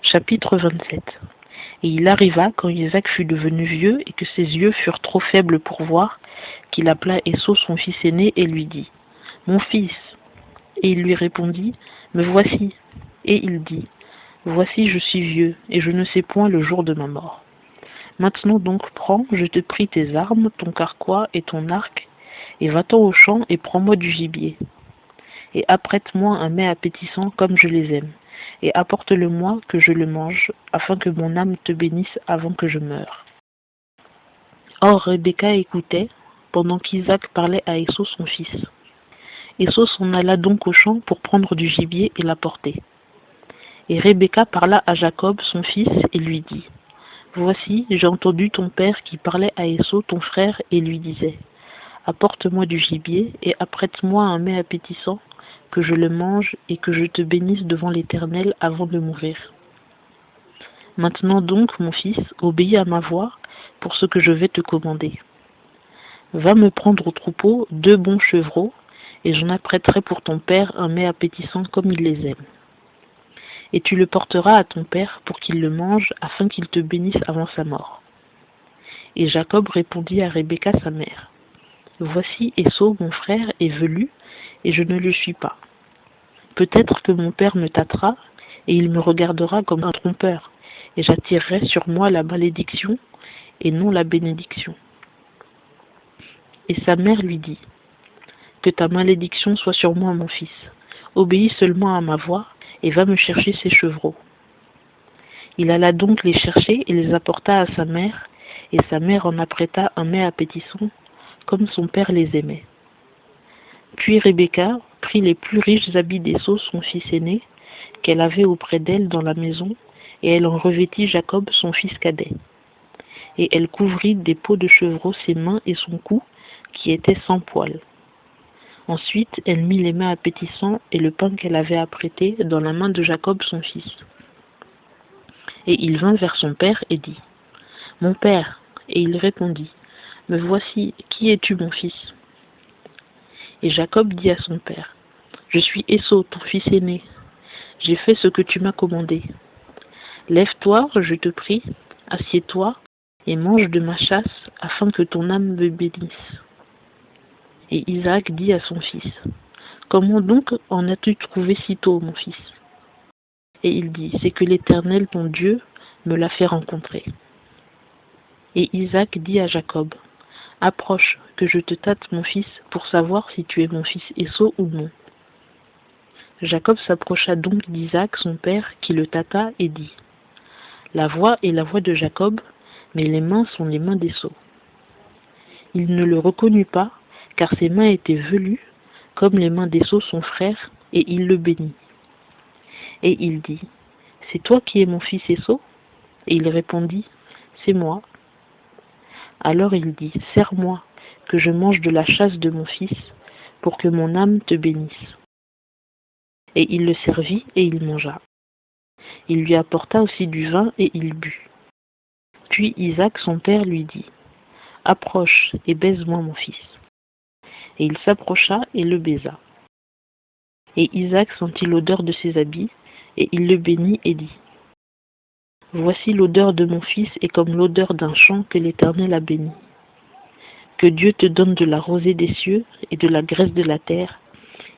Chapitre 27. Et il arriva, quand Isaac fut devenu vieux et que ses yeux furent trop faibles pour voir, qu'il appela Ésaü son fils aîné et lui dit : « Mon fils !» Et il lui répondit : « Me voici. » Et il dit : « Voici, je suis vieux, et je ne sais point le jour de ma mort. Maintenant donc prends, je te prie, tes armes, ton carquois et ton arc, et va-t'en au champ et prends-moi du gibier. Et apprête-moi un mets appétissant comme je les aime, et apporte-le-moi que je le mange, afin que mon âme te bénisse avant que je meure. » Or Rebecca écoutait, pendant qu'Isaac parlait à Ésaü son fils. Ésaü s'en alla donc au champ pour prendre du gibier et l'apporter. Et Rebecca parla à Jacob son fils et lui dit : « Voici, j'ai entendu ton père qui parlait à Ésaü ton frère et lui disait : apporte-moi du gibier et apprête-moi un mets appétissant, que je le mange et que je te bénisse devant l'Éternel avant de mourir. Maintenant donc, mon fils, obéis à ma voix pour ce que je vais te commander. Va me prendre au troupeau 2 bons chevreaux, et j'en apprêterai pour ton père un mets appétissant comme il les aime. Et tu le porteras à ton père pour qu'il le mange, afin qu'il te bénisse avant sa mort. » Et Jacob répondit à Rebecca sa mère : « Voici Ésaü mon frère est velu, et je ne le suis pas. Peut-être que mon père me tâtera, et il me regardera comme un trompeur, et j'attirerai sur moi la malédiction, et non la bénédiction. » Et sa mère lui dit : « Que ta malédiction soit sur moi, mon fils. Obéis seulement à ma voix, et va me chercher ces chevreaux. » Il alla donc les chercher et les apporta à sa mère, et sa mère en apprêta un mets appétissant, comme son père les aimait. Puis Rebecca prit les plus riches habits d'Ésaü son fils aîné, qu'elle avait auprès d'elle dans la maison, et elle en revêtit Jacob son fils cadet. Et elle couvrit des peaux de chevreau ses mains et son cou, qui étaient sans poils. Ensuite, elle mit les mets appétissants et le pain qu'elle avait apprêté dans la main de Jacob son fils. Et il vint vers son père et dit : « Mon père !» Et il répondit : « Me voici, qui es-tu, mon fils ?» Et Jacob dit à son père : « Je suis Ésaü, ton fils aîné. J'ai fait ce que tu m'as commandé. Lève-toi, je te prie, assieds-toi, et mange de ma chasse, afin que ton âme me bénisse. » Et Isaac dit à son fils : « Comment donc en as-tu trouvé si tôt, mon fils ? » Et il dit : « C'est que l'Éternel, ton Dieu, me l'a fait rencontrer. » Et Isaac dit à Jacob : « Approche, que je te tâte, mon fils, pour savoir si tu es mon fils Ésaü ou non. » Jacob s'approcha donc d'Isaac son père, qui le tâta et dit : « La voix est la voix de Jacob, mais les mains sont les mains d'Ésaü. » Il ne le reconnut pas, car ses mains étaient velues, comme les mains d'Ésaü son frère, et il le bénit. Et il dit : « C'est toi qui es mon fils Ésaü ? » Et il répondit : « C'est moi. » Alors il dit : « Serre-moi, que je mange de la chasse de mon fils, pour que mon âme te bénisse. » Et il le servit, et il mangea. Il lui apporta aussi du vin, et il but. Puis Isaac son père lui dit : « Approche, et baise-moi, mon fils. » Et il s'approcha et le baisa. Et Isaac sentit l'odeur de ses habits, et il le bénit et dit : « Voici l'odeur de mon fils est comme l'odeur d'un champ que l'Éternel a béni. Que Dieu te donne de la rosée des cieux et de la graisse de la terre,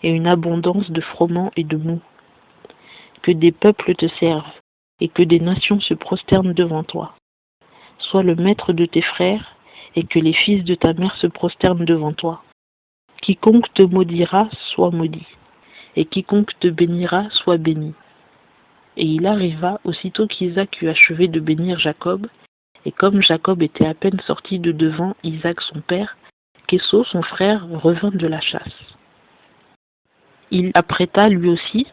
et une abondance de froment et de mou. Que des peuples te servent, et que des nations se prosternent devant toi. Sois le maître de tes frères, et que les fils de ta mère se prosternent devant toi. Quiconque te maudira soit maudit, et quiconque te bénira soit béni. » Et il arriva, aussitôt qu'Isaac eut achevé de bénir Jacob, et comme Jacob était à peine sorti de devant Isaac son père, qu'Ésaü son frère revint de la chasse. Il apprêta lui aussi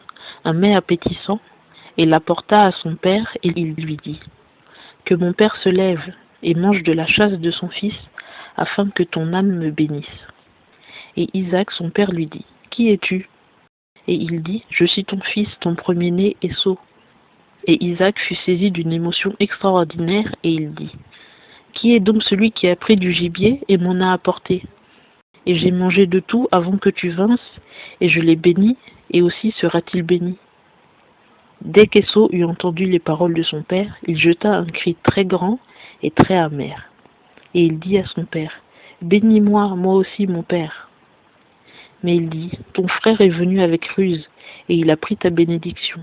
un mets appétissant, et l'apporta à son père, et il lui dit : « Que mon père se lève, et mange de la chasse de son fils, afin que ton âme me bénisse. » Et Isaac son père lui dit : « Qui es-tu ? » Et il dit : « Je suis ton fils, ton premier-né, Ésaü. » Et Isaac fut saisi d'une émotion extraordinaire, et il dit : « Qui est donc celui qui a pris du gibier et m'en a apporté ? Et j'ai mangé de tout avant que tu vinsses, et je l'ai béni, et aussi sera-t-il béni. » Dès qu'Esau eut entendu les paroles de son père, il jeta un cri très grand et très amer. Et il dit à son père, « Bénis-moi, moi aussi, mon père. » Mais il dit, « Ton frère est venu avec ruse, et il a pris ta bénédiction. »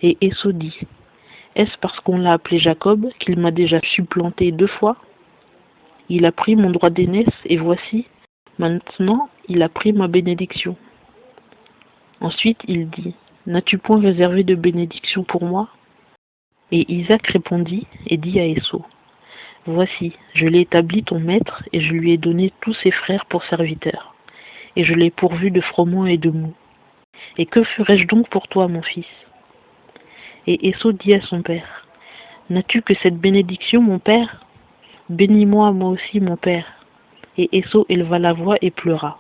Et Esau dit, « Est-ce parce qu'on l'a appelé Jacob qu'il m'a déjà supplanté 2 fois? Il a pris mon droit d'aînesse, et voici, maintenant il a pris ma bénédiction. » Ensuite il dit, « N'as-tu point réservé de bénédiction pour moi? » Et Isaac répondit et dit à Esau, « Voici, je l'ai établi ton maître, et je lui ai donné tous ses frères pour serviteurs, et je l'ai pourvu de froment et de mou. Et que ferai-je donc pour toi, mon fils? » Et Esau dit à son père, « N'as-tu que cette bénédiction, mon père? Bénis-moi, moi aussi, mon père. » Et Esau éleva la voix et pleura.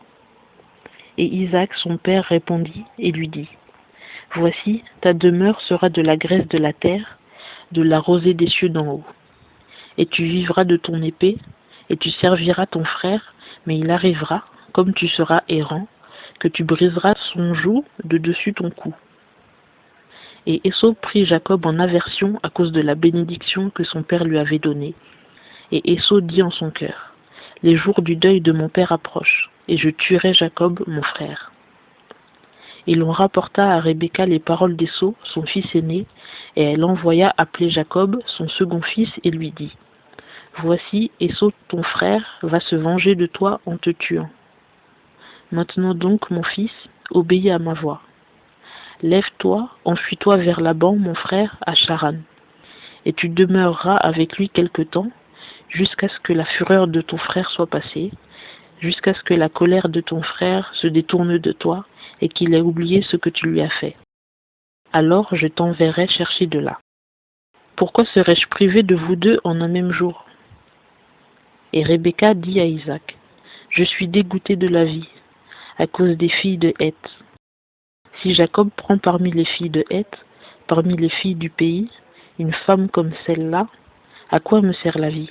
Et Isaac, son père, répondit et lui dit, « Voici, ta demeure sera de la graisse de la terre, de la rosée des cieux d'en haut. Et tu vivras de ton épée, et tu serviras ton frère, mais il arrivera, comme tu seras errant, que tu briseras son joug de dessus ton cou. » Et Esau prit Jacob en aversion à cause de la bénédiction que son père lui avait donnée. Et Esau dit en son cœur, « Les jours du deuil de mon père approchent, et je tuerai Jacob, mon frère. » Et l'on rapporta à Rebecca les paroles d'Esau, son fils aîné, et elle envoya appeler Jacob, son second fils, et lui dit, « Voici, Esau, ton frère, va se venger de toi en te tuant. Maintenant donc, mon fils, obéis à ma voix. Lève-toi, enfuis-toi vers Laban, mon frère, à Charan, et tu demeureras avec lui quelque temps, jusqu'à ce que la fureur de ton frère soit passée, jusqu'à ce que la colère de ton frère se détourne de toi, et qu'il ait oublié ce que tu lui as fait. Alors je t'enverrai chercher de là. Pourquoi serais-je privé de vous deux en un même jour? » Et Rebecca dit à Isaac, « Je suis dégoûtée de la vie, à cause des filles de Heth. Si Jacob prend parmi les filles de Heth, parmi les filles du pays, une femme comme celle-là, à quoi me sert la vie?